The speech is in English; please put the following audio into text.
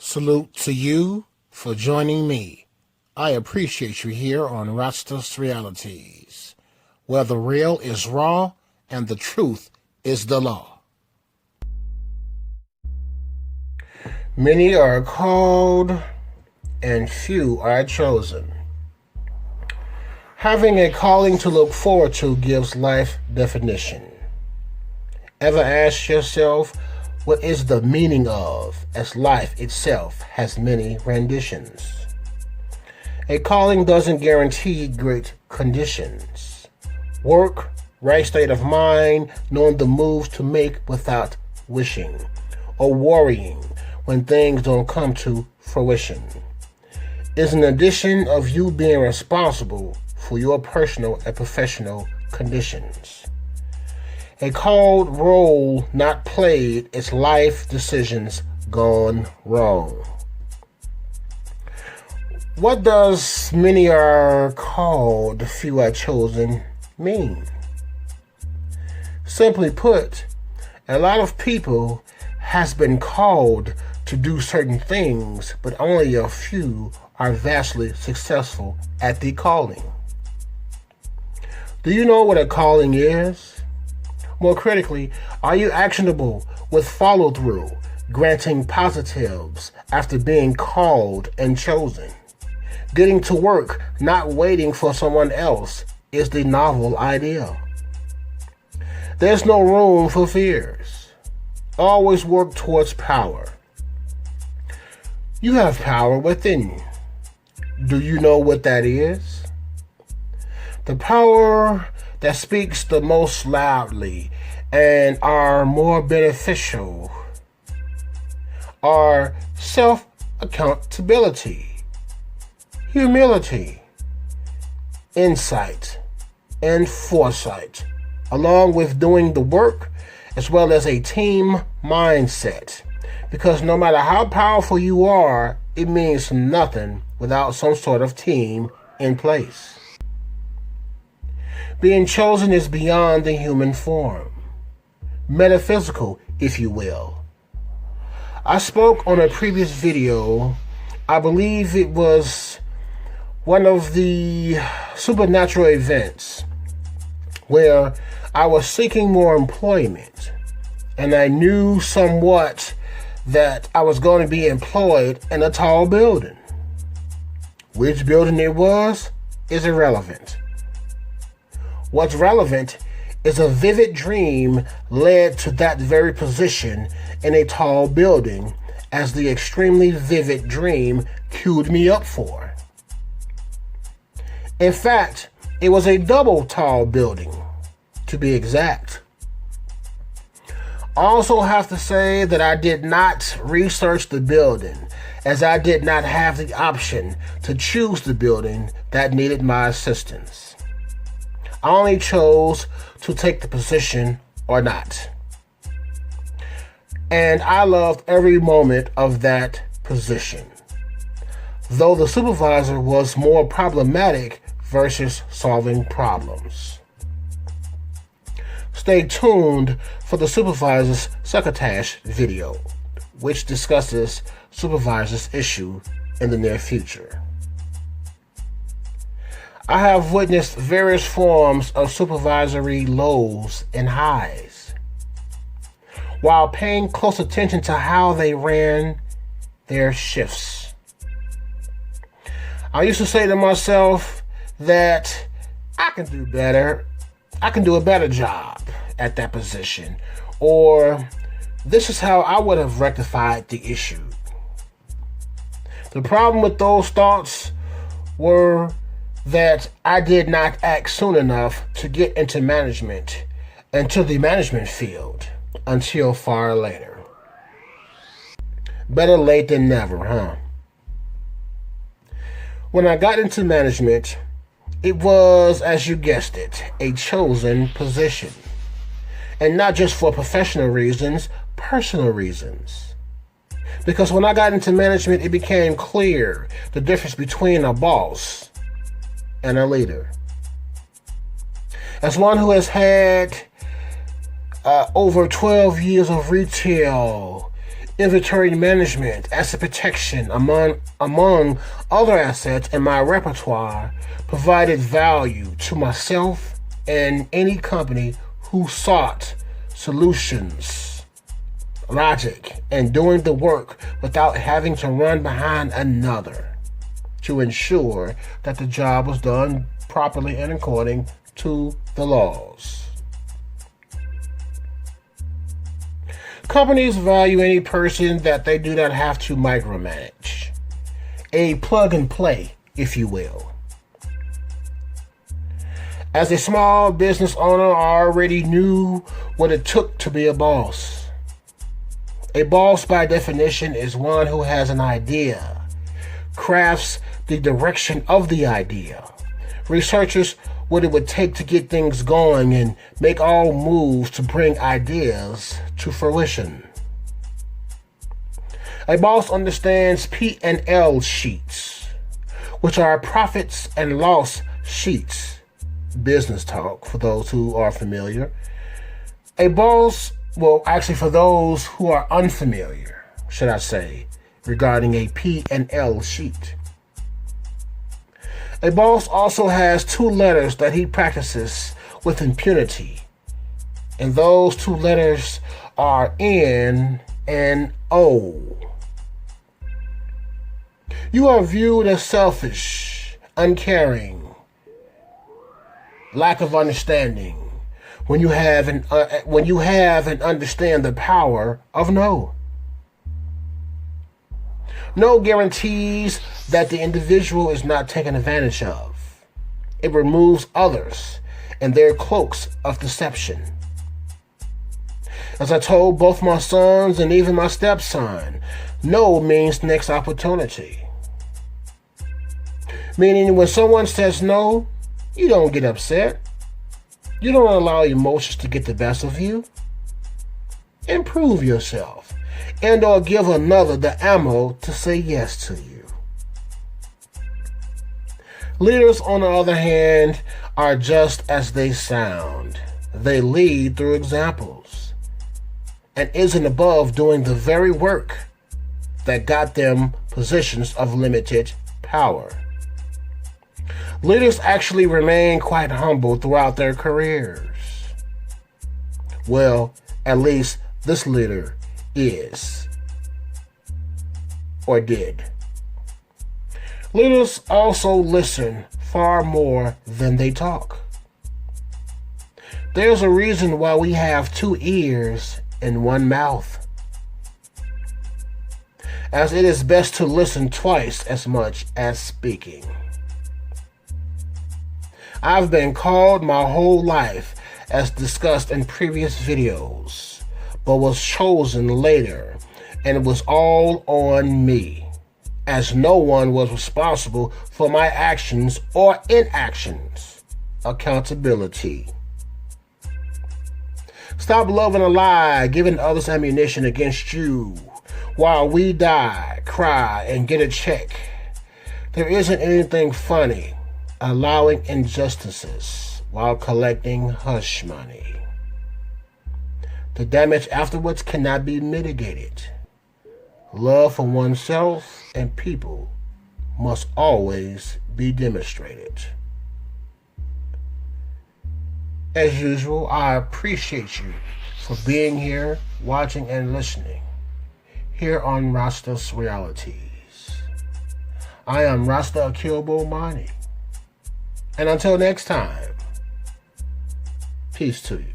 Salute to you for joining me. I appreciate you here on Rastas Realities, where the real is raw and the truth is the law. Many are called and few are chosen. Having a calling to look forward to gives life definition. Ever ask yourself, what is the meaning of, as life itself has many renditions? A calling doesn't guarantee great conditions. Work, right state of mind, knowing the moves to make without wishing, or worrying when things don't come to fruition, is an addition of you being responsible for your personal and professional conditions. A called role not played is life decisions gone wrong. What does many are called, few are chosen mean? Simply put, a lot of people has been called to do certain things, but only a few are vastly successful at the calling. Do you know what a calling is? More critically, are you actionable with follow-through, granting positives after being called and chosen? Getting to work, not waiting for someone else, is the novel idea. There's no room for fears. Always work towards power. You have power within you. Do you know what that is? The power that speaks the most loudly and are more beneficial are self-accountability, humility, insight, and foresight, along with doing the work as well as a team mindset. Because no matter how powerful you are, it means nothing without some sort of team in place. Being chosen is beyond the human form. Metaphysical, if you will. I spoke on a previous video, I believe it was one of the supernatural events, where I was seeking more employment, and I knew somewhat that I was going to be employed in a tall building. Which building it was is irrelevant. What's relevant is a vivid dream led to that very position in a tall building, as the extremely vivid dream queued me up for. In fact, it was a double tall building, to be exact. I also have to say that I did not research the building, as I did not have the option to choose the building that needed my assistance. I only chose to take the position or not. And I loved every moment of that position, though the supervisor was more problematic versus solving problems. Stay tuned for the supervisor's succotash video, which discusses supervisor's issue in the near future. I have witnessed various forms of supervisory lows and highs, while paying close attention to how they ran their shifts. I used to say to myself that I can do better. I can do a better job at that position, or this is how I would have rectified the issue. The problem with those thoughts were that I did not act soon enough to get into management and to the management field until far later. Better late than never, huh? When I got into management, it was, as you guessed it, a chosen position. And not just for professional reasons, personal reasons. Because when I got into management, it became clear the difference between a boss and a leader. As one who has had over 12 years of retail inventory management, asset protection, among other assets in my repertoire, provided value to myself and any company who sought solutions, logic, and doing the work without having to run behind another to ensure that the job was done properly and according to the laws. Companies value any person that they do not have to micromanage. A plug and play, if you will. As a small business owner, I already knew what it took to be a boss. A boss, by definition, is one who has an idea, crafts the direction of the idea, researches what it would take to get things going, and make all moves to bring ideas to fruition. A boss understands P&L sheets, which are profits and loss sheets, business talk for those who are familiar. A boss, well, actually for those who are unfamiliar, should I say, regarding a P&L sheet. A boss also has two letters that he practices with impunity, and those two letters are N and O. You are viewed as selfish, uncaring, lack of understanding when you have and understand the power of no. No guarantees that the individual is not taken advantage of. It removes others and their cloaks of deception. As I told both my sons and even my stepson, no means next opportunity. Meaning when someone says no, you don't get upset. You don't allow emotions to get the best of you. Improve yourself and or give another the ammo to say yes to you. Leaders, on the other hand, are just as they sound. They lead through examples and isn't above doing the very work that got them positions of limited power. Leaders actually remain quite humble throughout their careers. Well, at least this leader is, or did. Leaders also listen far more than they talk. There's a reason why we have 2 ears and 1 mouth, as it is best to listen twice as much as speaking. I've been called my whole life, as discussed in previous videos, but was chosen later, and it was all on me, as no one was responsible for my actions or inactions. Accountability. Stop loving a lie, giving others ammunition against you, while we die, cry, and get a check. There isn't anything funny allowing injustices while collecting hush money. The damage afterwards cannot be mitigated. Love for oneself and people must always be demonstrated. As usual, I appreciate you for being here, watching, and listening here on Rasta's Realities. I am Rasta Akilbo Mani. And until next time, peace to you.